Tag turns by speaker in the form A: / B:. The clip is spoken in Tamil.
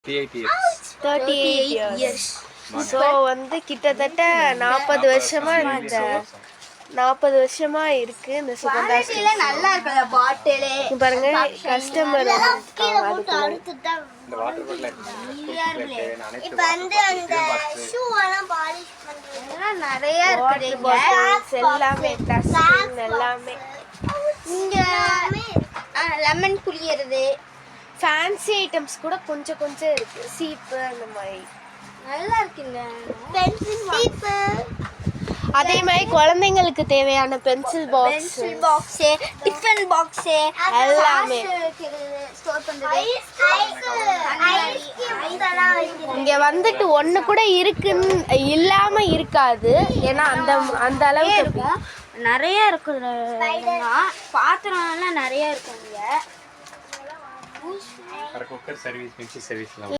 A: 38 years. ஸோ வந்து கிட்டத்தட்ட 40 வருஷமா இந்த 40 வருஷமா இருக்கு இந்த சுகந்தா ஸ்டீல்ஸ்.
B: நல்லா இருக்குல்ல பாட்டிலே
A: பாருங்க கஸ்டமர்
B: இப்போ வந்து அந்த ஷூ எல்லாம் பாலிஷ் பண்றது நிறைய இருக்குங்க.
A: எல்லாமே டஸ்டிங் எல்லாமே
B: இங்க லெமன் புளியறது
A: ஃபேன்சி ஐட்டம்ஸ் கூட கொஞ்சம் கொஞ்சம் இருக்கு. சீப்பு அந்த மாதிரி
B: நல்லா இருக்குங்க. பென்சில் சீப்பு
A: அதே மாதிரி குழந்தைங்களுக்கு தேவையான பென்சில் பாக்ஸ்
B: டிஃபன் பாக்ஸ்
A: எல்லாமே
B: ஸ்டோர் பண்றது.
A: இங்க வந்துட்டு ஒண்ணு கூட இருக்குன்னு இல்லாம இருக்காது. ஏன்னா அந்த அந்த அளவுக்கு
B: இருக்கும். நிறைய இருக்குங்க. பாத்திரம்லாம் நிறைய இருக்குங்க.
C: Cooker service, mixie சர்வீஸ்லாம்